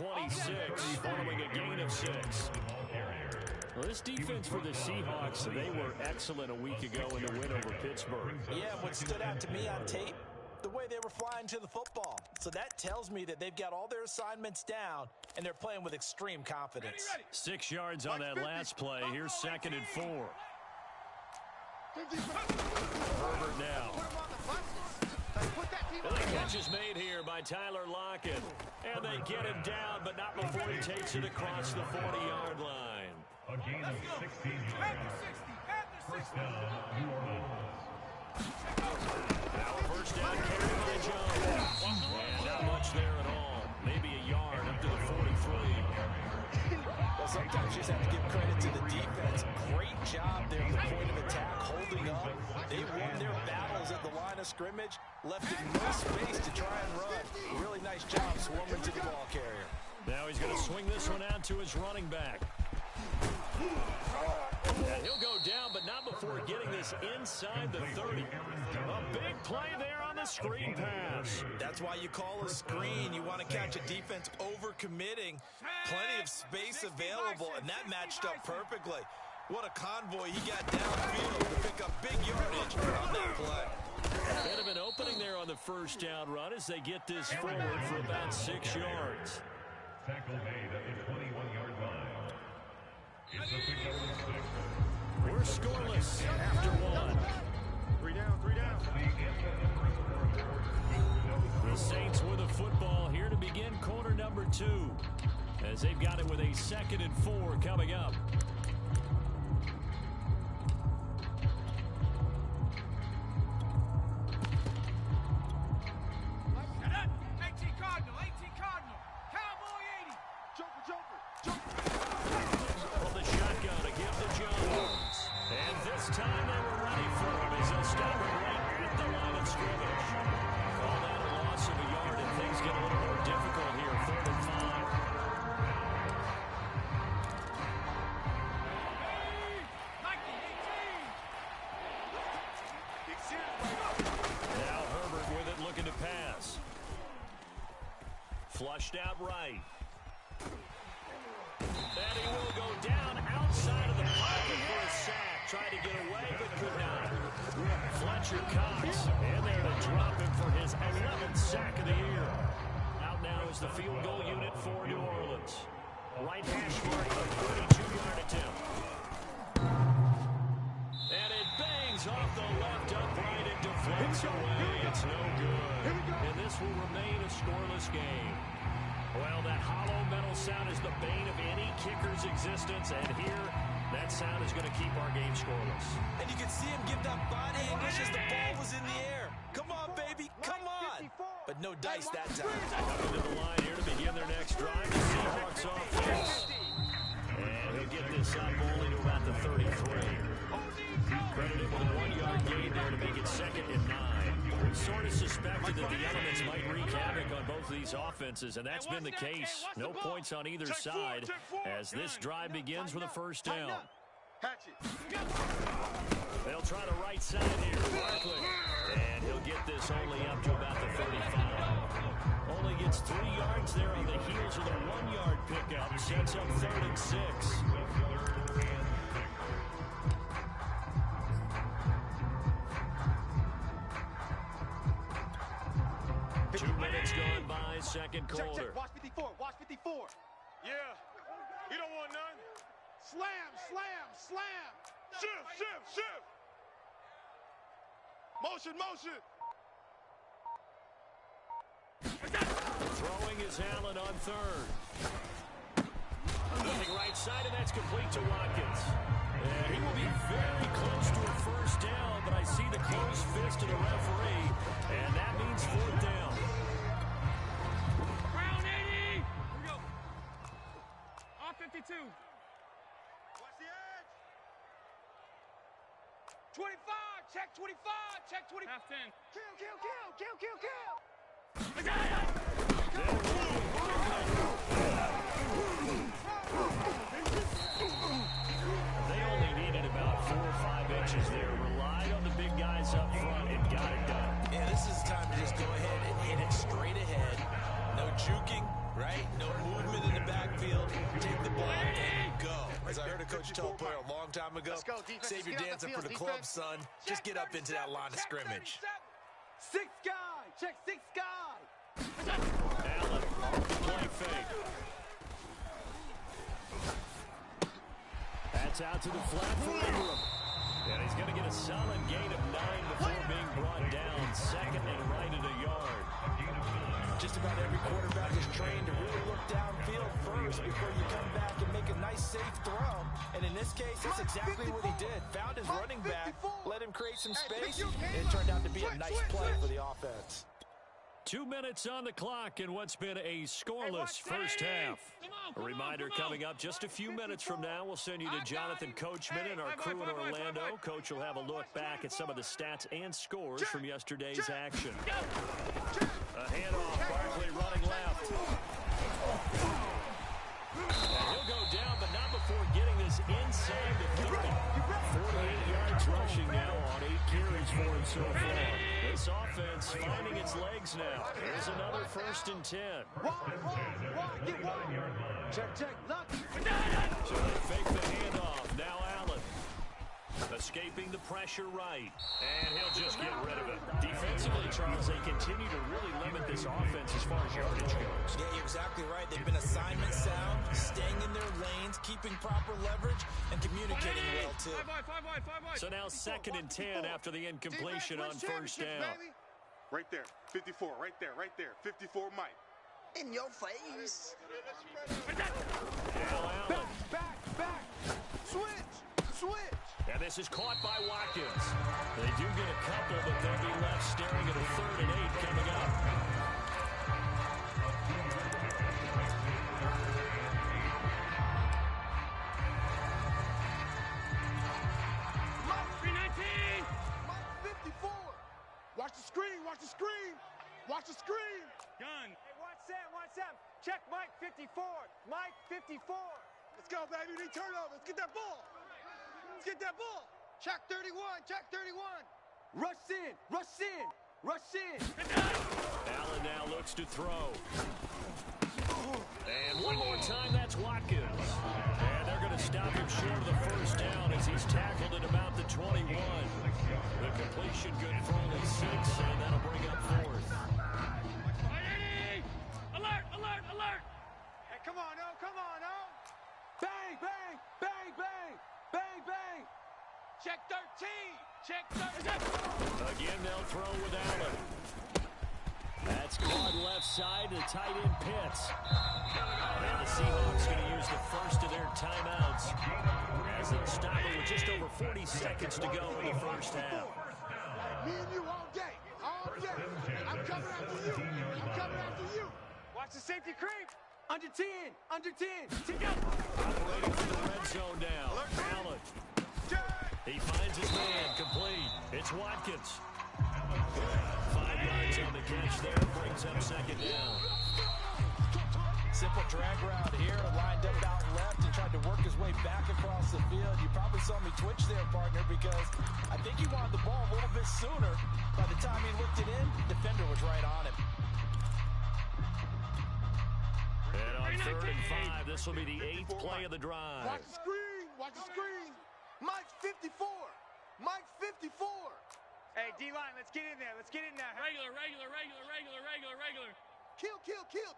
26 following a gain of 6. Well, this defense for the Seahawks, they were excellent a week ago in the win over Pittsburgh. Yeah, what stood out to me on tape, the way they were flying to the football. So that tells me that they've got all their assignments down, and they're playing with extreme confidence. 6 yards on that last play. Here's 2nd and 4. Herbert now. The catch is made here by Tyler Lockett. And they get him down, but not before he takes it across the 40-yard line. A gain of 16 yards. First down, New Orleans. Now a first down carry by Jones. And not much there at all. Maybe a yard up to the 43. Well, sometimes you just have to give credit to the defense. Great job there at the point of attack, holding up. They won their battles at the line of scrimmage, left him no space to try and run. Really nice job swarming to the ball carrier. Now he's going to swing this one out to his running back. And he'll go down, but not before getting this inside the 30. A big play there on the screen pass. That's why you call a screen. You want to catch a defense over-committing. Plenty of space available, and that matched up perfectly. What a convoy he got downfield to pick up big yardage on that play. A bit of an opening there on the first down run as they get this forward for about 6 yards. Tackle made at the 21-yard line. It's a pickup of 6. We're scoreless after 1. 3 down, 3 down. The Saints with the football here to begin quarter number 2. As they've got it with a 2nd and 4 coming up. Flushed out right. And he will go down outside of the pocket for a sack. Tried to get away, but could not. Fletcher Cox in there to drop him for his 11th sack of the year. Out now is the field goal unit for New Orleans. Right hash mark, a 32-yard attempt. And it bangs off the left upright and deflects away. It's no good. And this will remain a scoreless game. Well, that hollow metal sound is the bane of any kicker's existence, and here, that sound is going to keep our game scoreless. And you can see him give that body English as the ball was in the air. Come on, baby, come on. But no dice that time. Coming to the line here to begin their next drive. The Seahawks offense. And he'll get this up only to about the 33. Credited with a 1-yard gain there to make it 2nd and 9. We sort of suspected that the elements might wreak havoc on both of these offenses, and that's been the case. No points on either side as this drive begins with a first down. They'll try the right side here. Barkley. And he'll get this only up to about the 35. Only gets 3 yards there on the heels of the 1-yard pickup. Sets up 3rd and 6. 2 minutes gone by, second quarter. Check. Watch 54. Watch 54. Yeah. You don't want none. Slam. Shift. Motion. Throwing is Allen on 3rd. Moving right side, and that's complete to Watkins. And he will be very close to a first down, but I see the closed fist of the referee, and that means 4th down. Ground 80! Here we go. On 52. Watch the edge. 25. Check 25. Check 20. Half 10. Kill. They only needed about 4 or 5 inches there. Relied on the big guys up front and got it done. Yeah, this is time to just go ahead and hit it straight ahead. No juking, right? No movement As I heard a coach tell a player a long time ago, Let's go, defense. save your Get out the dancing for field, the club, defense. son. Just get up into that line of scrimmage. Six guy. Check six guy. Allen, play fake. That's out to the flat for Ingram. And he's going to get a solid gain of 9 before being brought down. Second and right at a yard. Just about every quarterback is trained to really look downfield first before you come back and make a nice, safe throw. And in this case, that's exactly what he did. Found his running back, let him create some space, and it turned out to be a nice play for the offense. 2 minutes on the clock in what's been a scoreless first half. A reminder coming up just a few minutes from now. We'll send you to Jonathan Coachman and our crew in Orlando. Coach will have a look back at some of the stats and scores from yesterday's action. A handoff, Barkley running left. And he'll go down, but not before getting this inside the 30. 48 yards rushing now on 8 carries for him so far. This offense finding its legs now. Here's another 1st and 10. Get one. Check. Look. So they fake the handoff. Now Allen. Escaping the pressure right. And he'll just get rid of it. Defensively, Charles, they continue to really limit this offense as far as yardage goes. Yeah, you're exactly right. They've been assignment sound, staying in their lanes, keeping proper leverage, and communicating well, too. Five wide. So now 2nd and 10 after the incompletion on 1st down. Right there. 54. Right there. 54 Mike. In your face. Now Allen. Back. Switch. And this is caught by Watkins. They do get a couple, but they'll be left staring at a 3rd and 8 coming up. Mike 319. Mike 54. Watch the screen. Gun. Hey, watch Sam. Check Mike 54. Mike 54. Let's go, baby. We need turnover. Let's get that ball. Check 31. Rush in. Allen now looks to throw. And one more time, that's Watkins. And they're going to stop him short of the 1st down as he's tackled at about the 21. The completion good for only 6, and that'll bring up 4th. Alert. Hey, come on, oh. Bang. Check 13. Again, they'll throw with Allen. That's caught left side to tight end Pitts. And the Seahawks going to use the 1st of their timeouts as they'll stop it with just over 40 seconds to go in the 1st half. Me and you all day. I'm coming after you. Watch the safety creep. Under 10. Operating for the red zone now. Allen. He finds his man complete. It's Watkins. 5 yards on the catch there. Brings up 2nd down. Simple drag route here, lined up out left and tried to work his way back across the field. You probably saw me twitch there, partner, because I think he wanted the ball a little bit sooner. By the time he looked it in, defender was right on him. And on 3rd and 5, this will be the 8th play of the drive. Watch the screen. Mike 54. Hey, D-line, let's get in there. Regular. Kill.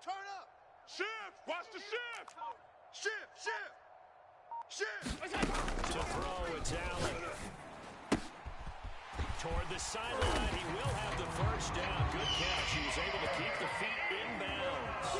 Turn up. Shift. Watch the shift. To throw, it's Allen. Toward the sideline, he will have the 1st down. Good catch. He was able to keep the feet inbounds.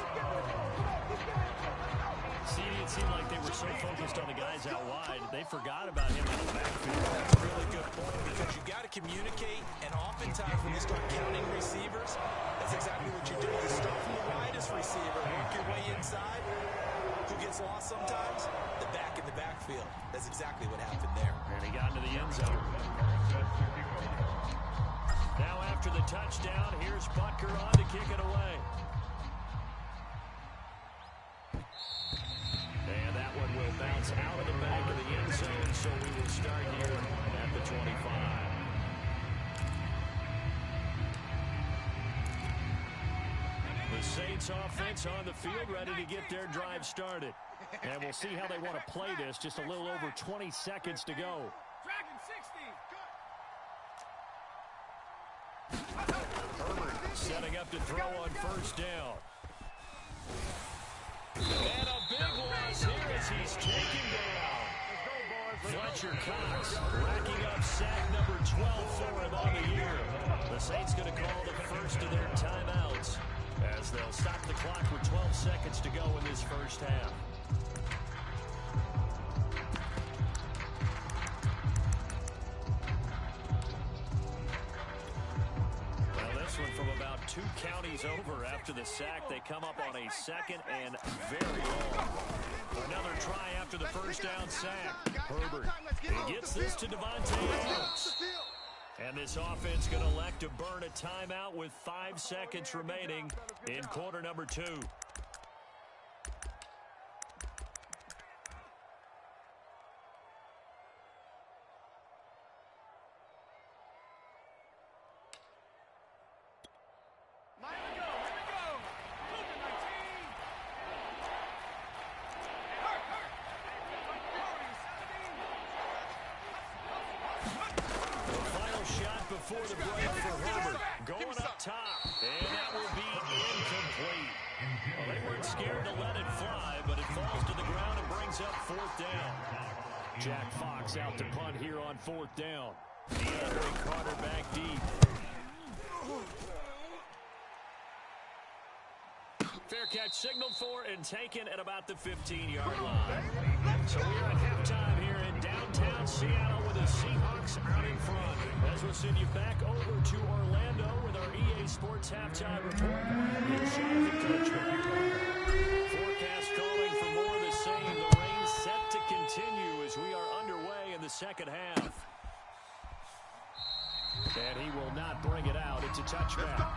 See, it seemed like they were so focused on the guys out wide, they forgot about him in the backfield. That's a really good point because you got to communicate, and oftentimes when you start counting receivers, that's exactly what you do. You start from the widest receiver, work your way inside. Who gets lost sometimes? The back in the backfield. That's exactly what happened there. And he got into the end zone. Now after the touchdown, here's Butker on to kick it away. And that one will bounce out of the back of the end zone, so we will start here at the 25. The The Saints offense on the field, ready to get their drive started. And we'll see how they want to play this. Just a little over 20 seconds to go. Herbert setting up to throw on first down. And a big loss here as he's taken down. Fletcher Cox racking up sack number 12 for him on the year. The Saints going to call the first of their timeouts as they'll stop the clock with 12 seconds to go in this first half. From about 2 counties over after the sack. They come up on a second and very long. Another try after the first down sack. Herbert, he gets this to Devontae Adams. And this offense going to elect to burn a timeout with 5 seconds remaining in quarter number 2. Before the break for Herbert, going up top, and that will be incomplete. Well, they weren't scared to let it fly, but it falls to the ground and brings up 4th down. Jack Fox out to punt here on 4th down. DeAndre Carter back deep. Fair catch signaled for and taken at about the 15-yard line. So we're at halftime here in downtown Seattle with the Seahawks out in front. As we'll send you back over to Orlando with our EA Sports Halftime Report. Here's Jonathan Coachman. Forecast calling for more of the same. The rain set to continue as we are underway in the second half. And he will not bring it out. It's a touchback.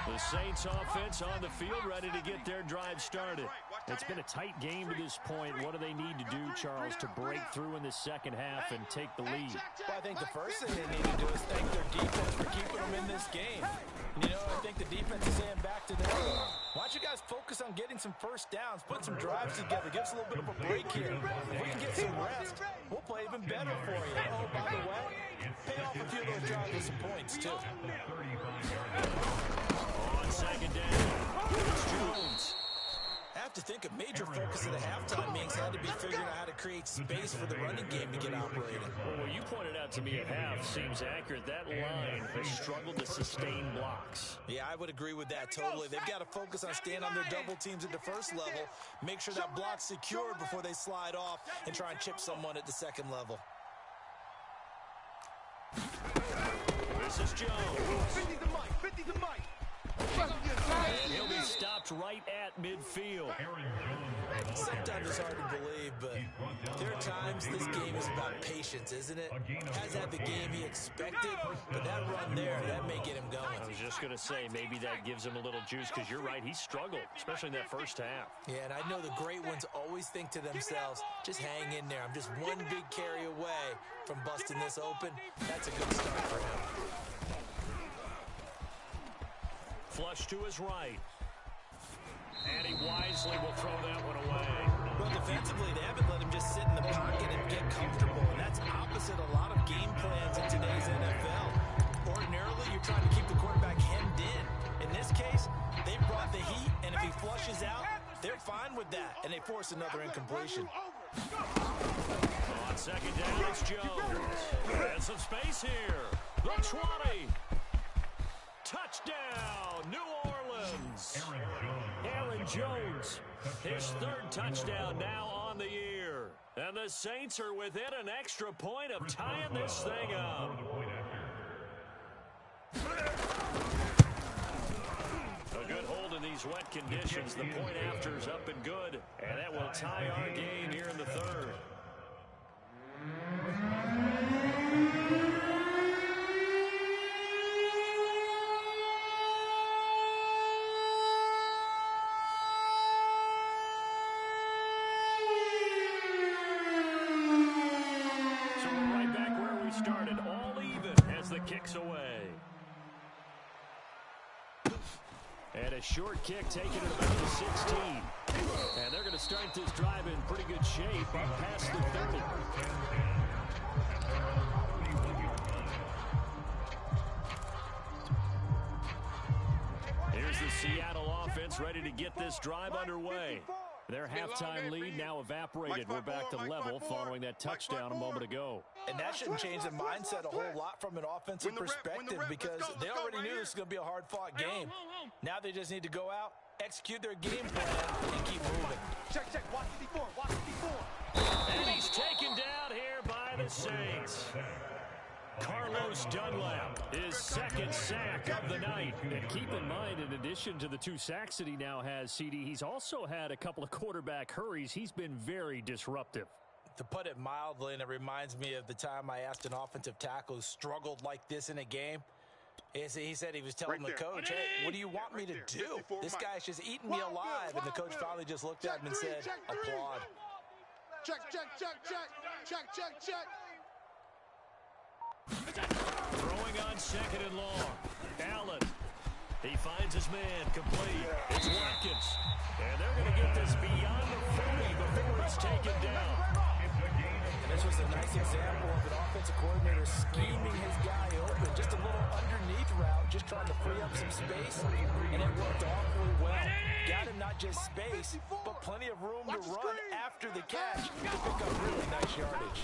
The Saints offense on the field ready to get their drive started. It's been a tight game to this point. What do they need to do, Charles, to break through in the second half and take the lead? Well, I think the first thing they need to do is thank their defense for keeping them in this game. You know, I think the defense is saying back to them, why don't you guys focus on getting some first downs, put some drives together, give us a little bit of a break here. If we can get some rest, we'll play even better for you. Oh, by the way, pay off a few of those drives with some points, too. On second down, it's Jones. I have to think a major focus of the halftime meetings had to be figuring out how to create space for the running game to get operating. Well, what you pointed out to me at half seems accurate. That line has struggled to sustain blocks. Yeah, I would agree with that totally. They've got to focus on staying on their double teams at the first level, make sure that block's secured before they slide off and try and chip someone at the second level. This is Jones. 50 to Mike, 50 to Mike. And he'll be stopped right at midfield. Sometimes it's hard to believe, but there are times this game is about patience, isn't it? Hasn't had the game he expected, but that run there, that may get him going. I was just going to say, maybe that gives him a little juice, because you're right, he struggled, especially in that first half. Yeah, and I know the great ones always think to themselves, just hang in there. I'm just one big carry away from busting this open. That's a good start for him. Flush to his right. And he wisely will throw that one away. Well, defensively, they haven't let him just sit in the pocket and get comfortable, and that's opposite a lot of game plans in today's NFL. Ordinarily, you're trying to keep the quarterback hemmed in. In this case, they brought the heat, and if he flushes out, they're fine with that, and they force another incompletion. On second down, it's Jones. And some space here. The 20. Touchdown, New Orleans. Aaron Jones, his 3rd touchdown now on the year. And the Saints are within an extra point of tying this thing up. A good hold in these wet conditions. The point after is up and good. And that will tie our game here in the 3rd. kicks away. And a short kick taken at about the 16. And they're going to start this drive in pretty good shape up past the 30. Here's the Seattle offense ready to get this drive underway. Their halftime lead now evaporated. We're back to level following that touchdown a moment ago. And that shouldn't change the mindset a whole lot from an offensive perspective because they already knew this was going to be a hard-fought game. Now they just need to go out, execute their game plan, and keep moving. Check, check. Watch 54. Watch 54. And he's taken down here by the Saints. Carlos Dunlap, his second sack of the night. And keep in mind, in addition to the 2 sacks that he now has, CD, he's also had a couple of quarterback hurries. He's been very disruptive. To put it mildly, and it reminds me of the time I asked an offensive tackle who struggled like this in a game. He said he was telling the coach, hey, what do you want me to do? This guy's just eating me alive. And the coach finally just looked at him and said, applaud. Check, check, check, check. Check, check, check. Throwing on second and long. Allen. He finds his man complete. It's Watkins. And they're going to get this beyond the 40 before it's taken down. And this was a nice example of an offensive coordinator scheming his guy open. Just a little underneath route, just trying to free up some space. And it worked awfully well. Got him not just space, but plenty of room to run after the catch to pick up really nice yardage.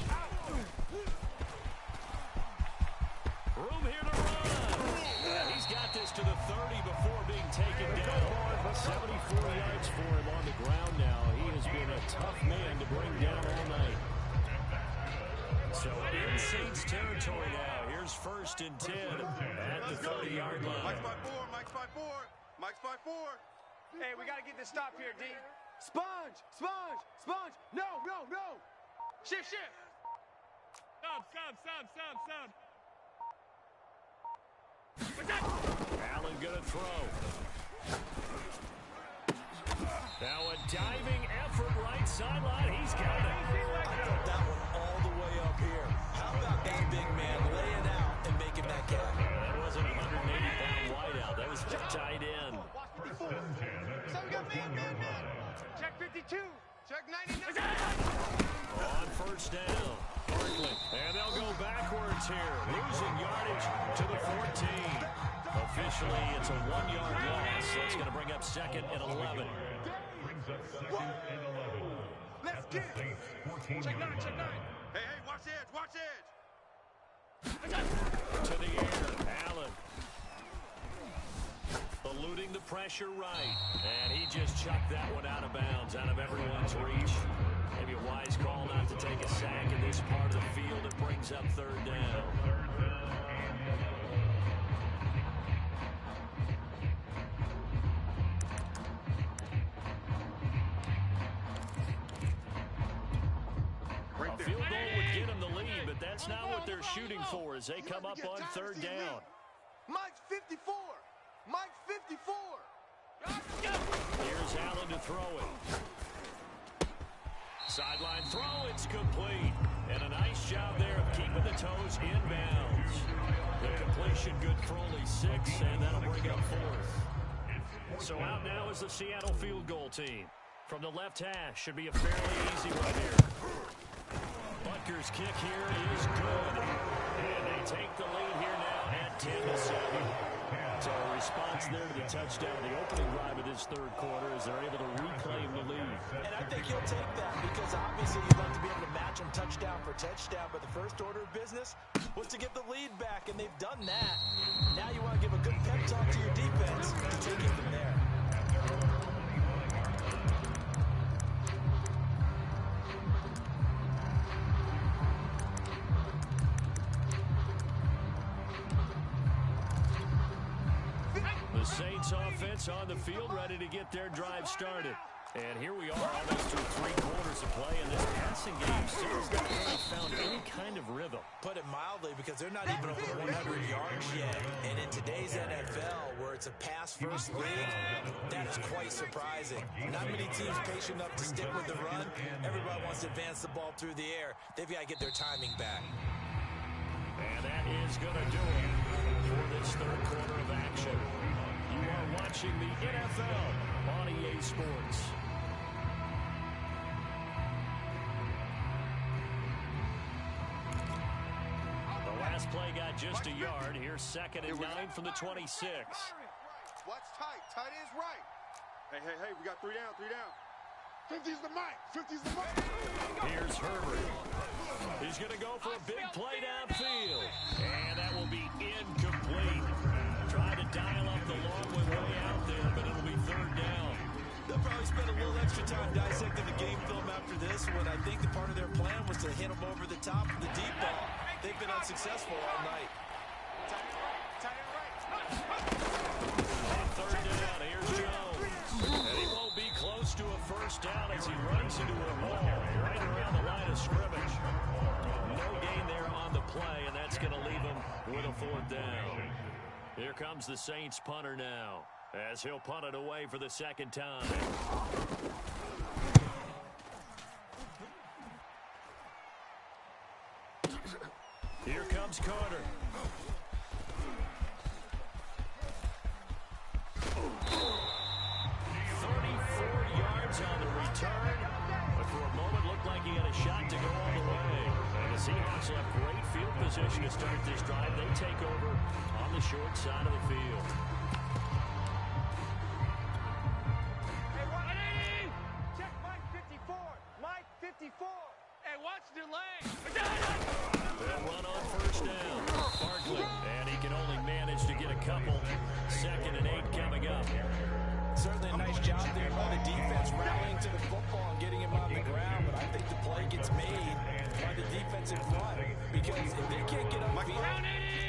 Room here to run. And he's got this to the 30 before being taken down. 74 yards for him on the ground now. He has been a tough man to bring down all night. So in Saints territory now. Here's 1st and 10 at the 30-yard line. Mike's by 4. Mike's by 4. Mike's by 4. Hey, we got to get this stop here, D. Sponge! Sponge! Sponge! No, no, no! Shift, shift! Sub. Allen gonna throw. Now a diving effort right sideline. He's got it. I put that one all the way up here. How about that big man laying out and making that catch? That wasn't a 180-pound wideout. That was the tight end. Check 52. Check 99. On 1st down. Barkley. And they'll go backwards here. Losing yardage to the 14. Officially, it's a 1-yard loss. That's going to bring up 2nd and 11. Brings up 2nd and 11. Let's get it. Check 9, check 9. Hey, watch edge, watch edge. To the air, Allen. Eluding the pressure right. And he just chucked that one out of bounds, out of everyone's reach. Maybe a wise call not to take a sack in this part of the field. It brings up 3rd down. A field goal would get them the lead, but that's not what they're shooting for as they come up on 3rd down. Mike's 54. Mike's 54. Here's Allen to throw it. Sideline throw, it's complete. And a nice job there of keeping the toes inbounds. The completion good for only 6, and that'll bring up 4th. So out now is the Seattle field goal team. From the left hash, should be a fairly easy one here. Butker's kick here is good. And they take the lead here now at 10-7. So a response there to the touchdown, the opening drive of this 3rd quarter as they're able to reclaim the lead. And I think he'll take that because obviously you'd like to be able to match him touchdown for touchdown, but the first order of business was to get the lead back, and they've done that. Now you want to give a good pep talk to your defense to take it from there. The Saints offense on the field ready to get their drive started. And here we are almost through 3 quarters of play, and this passing game still has not really found any kind of rhythm. Put it mildly, because they're not even over 100 yards yet. And in today's NFL, where it's a pass-first league, that is quite surprising. Not many teams patient enough to stick with the run. Everybody wants to advance the ball through the air. They've got to get their timing back. And And that is going to do it for this third quarter of action. You are watching the NFL on EA Sports. The last play got just a yard. Here's 2nd and 9 from the 26. Watch tight. Tight ends right. Hey, we got 3 down, 3 down. 50's the mic. 50's the mic. Here's Herbert. He's going to go for a big play downfield. And that will be incomplete. Trying to dial up the long way out there, but it'll be 3rd down. They'll probably spend a little extra time dissecting the game film after this one. I think the part of their plan was to hit them over the top of the deep ball. They've been unsuccessful all night. Tight end right. On 3rd down, here's Jones. And he won't be close to a first down as he runs into a wall right around the line of scrimmage. No gain there on the play, and that's going to leave him with a 4th down. Here comes the Saints punter now, as he'll punt it away for the 2nd time. Here comes Carter. 34 yards on the return, but for a moment looked like he had a shot to go all the way. And the Seahawks will have great field position to start this drive. They take over on the short side of the field. Hey, 180! Check Mike 54. Mike 54. Hey, watch the lane. They'll run on first down. Barkley, and he can only manage to get a couple. 2nd and 8 coming up. Certainly a nice job there by the defense, rallying to the football and getting him on the ground. But I think the play gets made by the defensive front, because if they can't get upfield,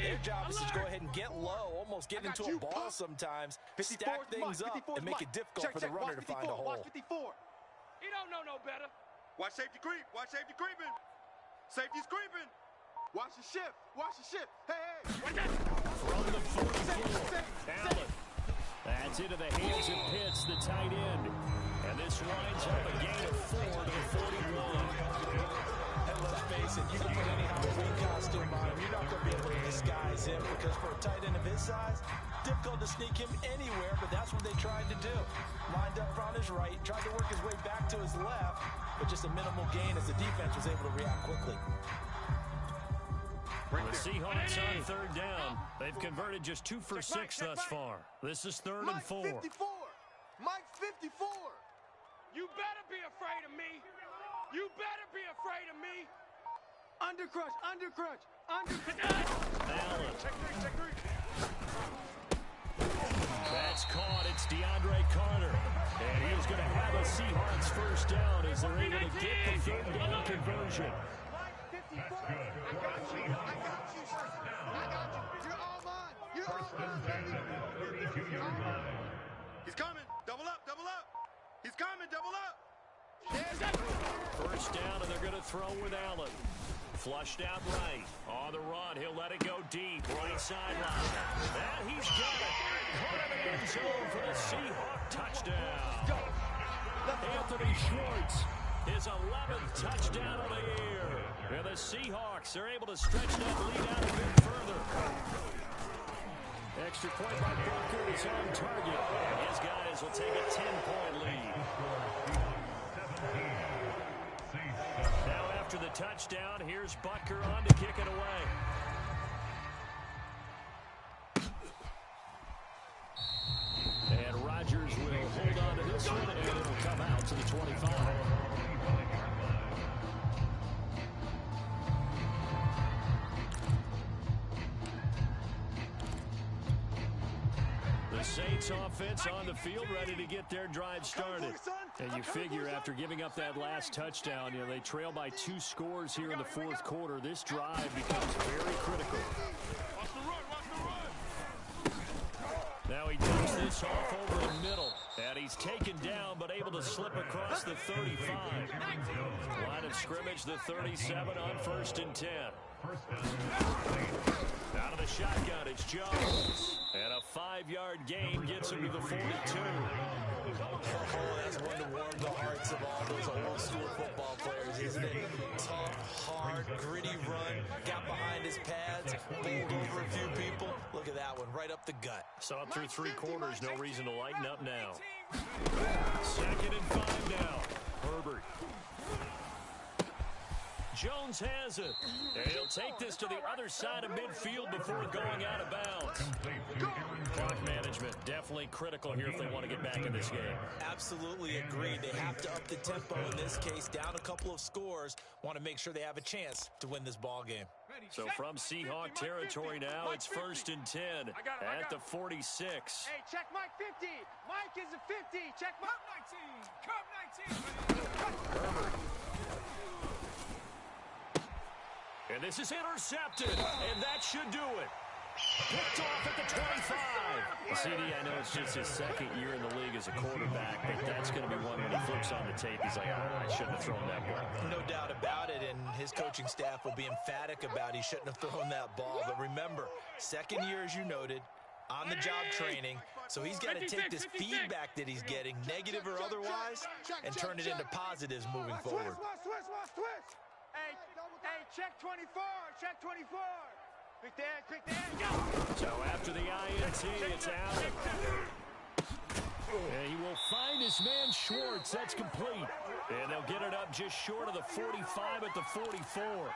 their job is to go ahead and get low, almost get into a ball sometimes, stack things up, and make it difficult for the runner to find a hole. Watch 54. He don't know no better. Watch safety creep. Watch safety creeping. Safety's creeping. Watch the shift. Watch the shift. Hey. From the 44, Allen. That's into the hands of Pitts, the tight end. And this winds up a gain of 4 to the 41. And let's face it, you can put any Halloween costume on him. You're not going to be able to disguise him, because for a tight end of his size, difficult to sneak him anywhere, but that's what they tried to do. Lined up on his right, tried to work his way back to his left, but just a minimal gain as the defense was able to react quickly. The Seahawks on 3rd down. They've converted just 2 for 6 thus far. This is 3rd and 4. Mike 54. Mike 54. You better be afraid of me. You better be afraid of me. Undercrush, undercrush, undercrush. Allen. Check 3. That's caught. It's DeAndre Carter. And he is going to have a Seahawks first down as they're able to get the 3rd down conversion. Mike 54. I got you, sir. I got you. You're all mine. You're all mine, baby. He's coming. Double up. Double up. He's coming. Double up. First down, and they're going to throw with Allen. Flushed out right. On the run, he'll let it go deep. Right sideline. And he's got it. Caught in the end zone for the Seahawk touchdown. Anthony Schwartz, his 11th touchdown of the year. And the Seahawks are able to stretch that lead out a bit further. Extra point by Booker is on target. And his guys will take a 10-point lead. Now after the touchdown, here's Butker on to kick it away. And Rodgers will hold on to this one, and it will come out to the 25. Saints offense on the field, ready to get their drive started. And you figure after giving up that last touchdown, they trail by 2 scores here in the 4th quarter. This drive becomes very critical. Watch the run. Watch the run. Now he takes this off over the middle. And he's taken down, but able to slip across the 35. Line of scrimmage, the 37 on 1st and 10. Out of the shotgun, it's Jones. And a 5-yard gain gets him to the 42. Oh, that's one to warm the hearts of all those old-school football players, isn't it? Tough, hard, gritty run, got behind his pads, bowled over a few people. Look at that one, right up the gut. So up through 3 quarters, no reason to lighten up now. 2nd and 5 now. Herbert. Jones has it. And he'll take this to the other side of midfield before going out of bounds. Clock management, definitely critical here if they want to get back in this game. Absolutely agreed. They have to up the tempo in this case, down a couple of scores. Want to make sure they have a chance to win this ball game. So from Seahawk territory now, it's 1st and 10 at the 46. Hey, check Mike 50. Mike is a 50. Check Mike 19. Herbert. And this is intercepted, and that should do it. Picked off at the 25. CD, I know it's just his 2nd year in the league as a quarterback, but that's going to be one when he flips on the tape. He's like, I shouldn't have thrown that ball. No doubt about it, and his coaching staff will be emphatic about he shouldn't have thrown that ball. But remember, 2nd year, as you noted, on-the-job training, so he's got to take this feedback that he's getting, negative or otherwise, and turn it into positives moving forward. Twist. Hey, check 24. Check 24. Quick there, go. So after the INT, it's Allen. And he will find his man Schwartz. That's complete. And they'll get it up just short of the 45 at the 44.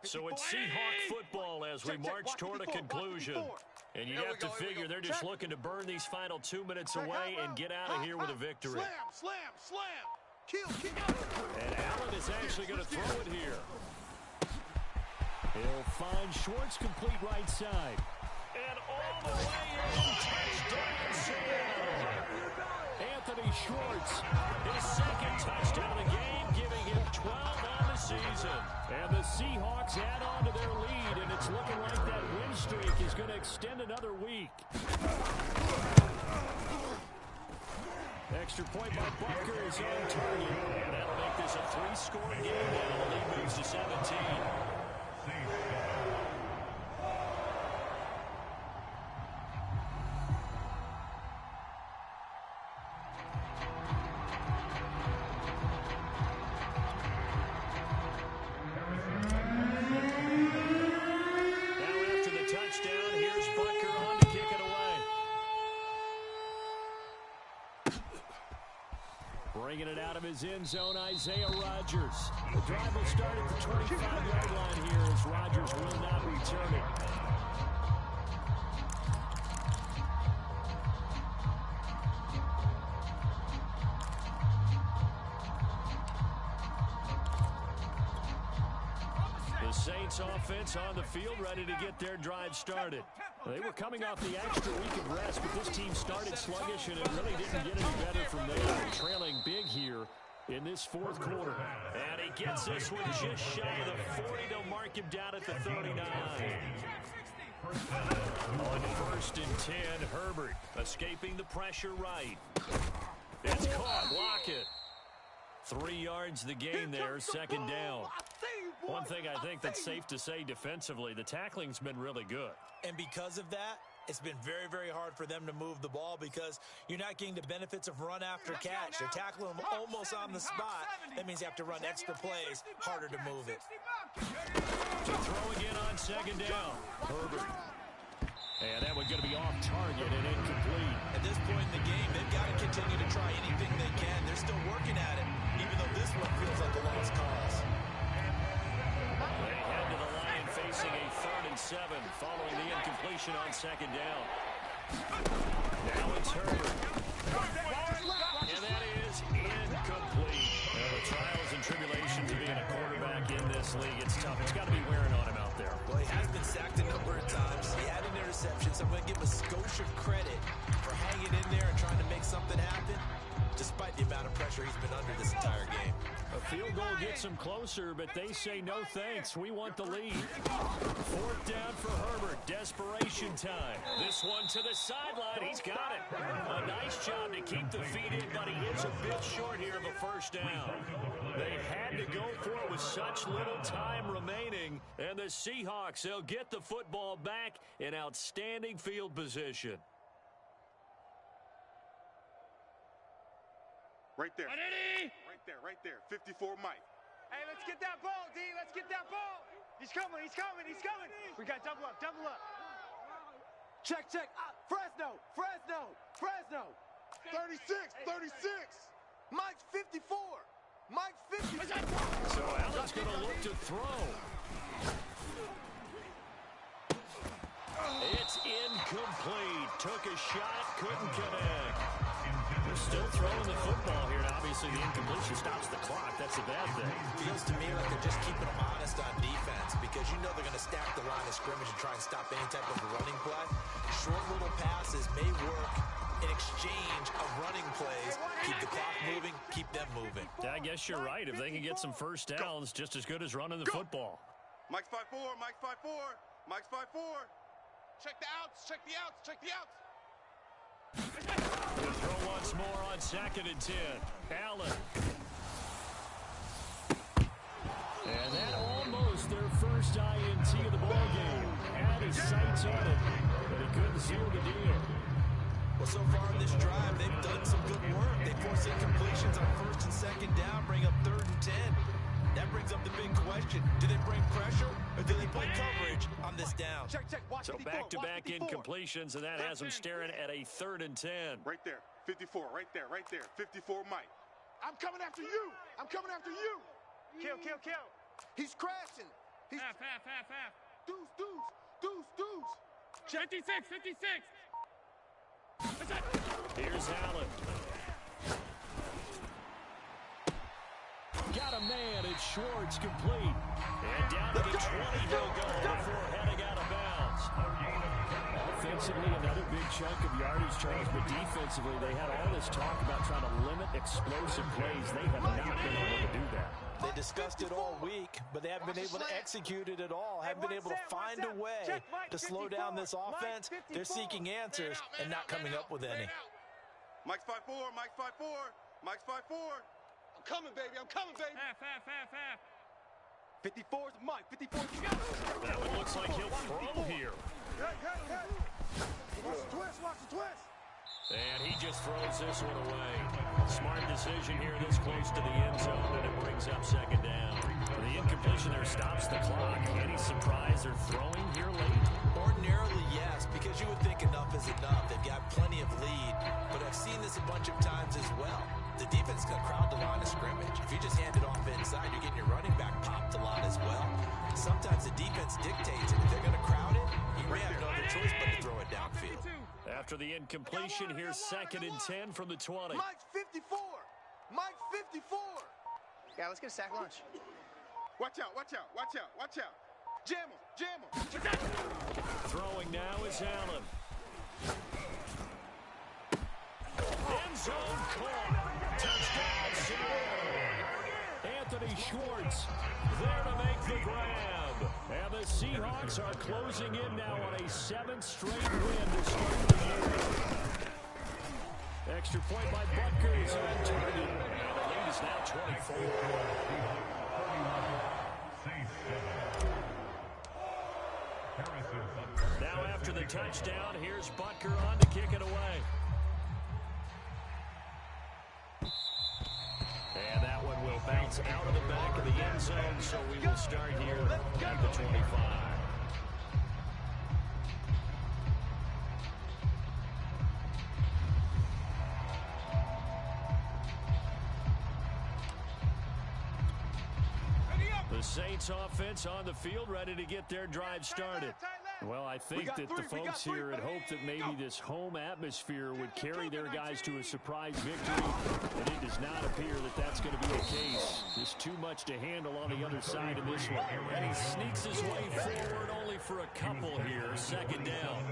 So it's Seahawk football as we march toward a conclusion. And you have to figure they're just looking to burn these final 2 minutes away and get out of here with a victory. Slam. Kill. And Allen is actually going to throw it here. He'll find Schwartz complete right side. And all the way in, touchdown Seattle. Anthony Schwartz, his 2nd touchdown of the game, giving him 12 on the season. And the Seahawks add on to their lead, and it's looking like that win streak is going to extend another week. Extra point by Butker is on target. And that'll make this a 3-score game now. The lead moves to 17. Bringing it out of his end zone, Isaiah Rodgers. The drive will start at the 25-yard line here as Rodgers will not return it. The Saints offense on the field, ready to get their drive started. They were coming off the extra week of rest, but this team started sluggish, and it really didn't get any better from there. Trailing big here in this 4th quarter. And he gets this one just shy of the 40. They'll mark him down at the 39. On 1st and 10, Herbert escaping the pressure right. It's caught. Block it. 3 yards the gain there, 2nd down. One thing I think that's safe to say defensively, the tackling's been really good. And because of that, it's been very, very hard for them to move the ball because you're not getting the benefits of run after catch. They're tackling them almost on the spot. That means they have to run extra plays, harder to move it. So throw again on 2nd down. Herbert. And that one's going to be off target and incomplete. At this point in the game, they've got to continue to try anything they can. They're still working at it, even though this one feels like a lost cause. They head to the line facing a 3rd and 7 following the incompletion on 2nd down. Now it's Herbert. And that is incomplete. The trials and tribulations of being a quarterback in this league, it's tough. It's got to be wearing on him out there. Well, he has been sacked a number of times. He had an interception, so I'm going to give him a skosh of credit for hanging in there and trying to make something happen. despite the amount of pressure he's been under this entire game. A field goal gets them closer, but they say no thanks. We want the lead. Fourth down for Herbert. Desperation time. This one to the sideline. He's got it. A nice job to keep the feet in, but he is a bit short here of a first down. They had to go for it with such little time remaining. And the Seahawks, they'll get the football back in outstanding field position. Right there. Ready? Right there. 54 Mike. Hey, let's get that ball, D. Let's get that ball. He's coming. We got double up. Check. Fresno. 36. Mike's 54. Mike's 54. So Allen's going to look to throw. It's incomplete. Took a shot, couldn't connect. They're still throwing the football here, and obviously the incompletion stops the clock. That's a bad thing. Feels to me like they're just keeping them honest on defense because you know they're going to stack the line of scrimmage and try and stop any type of running play. Short little passes may work in exchange of running plays. Keep the clock moving, keep them moving. Yeah, I guess you're right. If they can get some first downs, just as good as running the football. Mike's 5'4", Mike's 5'4", Mike's 5'4". Check the outs. We'll throw once more on 2nd and 10. Allen. And that almost their first INT of the ballgame. Had his sights on it, but he couldn't seal the deal. Well, so far in this drive, they've done some good work. They force incompletions on 1st and 2nd down, bring up 3rd and 10. That brings up the big question. Do they bring pressure or do they play coverage on this down? Check. Watch So 54, back-to-back watch 54. incompletions, and that has them staring at a 3rd and 10. Right there. 54. Right there. 54 Mike. I'm coming after you. Kill. He's crashing. Half. Deuce. 56. Here's Allen. Got a man. It's Schwartz, complete. And down to the 20 he'll go before heading out of bounds. Offensively, another big chunk of yardage, Charles, but defensively, they had all this talk about trying to limit explosive plays. They have not been able to do that. They discussed it all week, but they haven't been able to execute it at all. Haven't been able to find a way to slow down this offense. They're seeking answers and not coming up with any. Mike's 5'4", Mike's 5'4", Mike's 5'4". I'm coming, baby. Half. 54's Mike. 54's That one looks like he'll throw here. Hey. Watch the twist. And he just throws this one away. Smart decision here this close to the end zone, and it brings up 2nd down. The incompletion there stops the clock. Any surprise they're throwing here late? Ordinarily, yes, because you would think enough is enough. They've got plenty of lead, but I've seen this a bunch of times as well. The defense is going to crowd the line of scrimmage. If you just hand it off inside, you're getting your running back popped a lot as well. Sometimes the defense dictates it. If they're going to crowd it, you may have no other choice but to throw it downfield. After the incompletion, here's 2nd and 10 from the 20. Mike's 54. Yeah, let's get a sack lunch. Watch out. Jam him. Throwing now is Allen. End zone caught. Touchdown, Seattle. Anthony Schwartz there to make the grab. And the Seahawks are closing in now on a 7th straight win to start the year. Extra point by Butker is on target. And the lead is now 24. Now after the touchdown, here's Butker on to kick it away. And that one will bounce out of the back of the end zone, so we will start here at the 25. The Saints offense on the field, ready to get their drive started. Well, I think that the folks here had hoped that maybe this home atmosphere would carry their guys to a surprise victory, and it does not appear that that's going to be the case. Just too much to handle on the other side of this one. And he sneaks his way forward only for a couple here. 2nd down.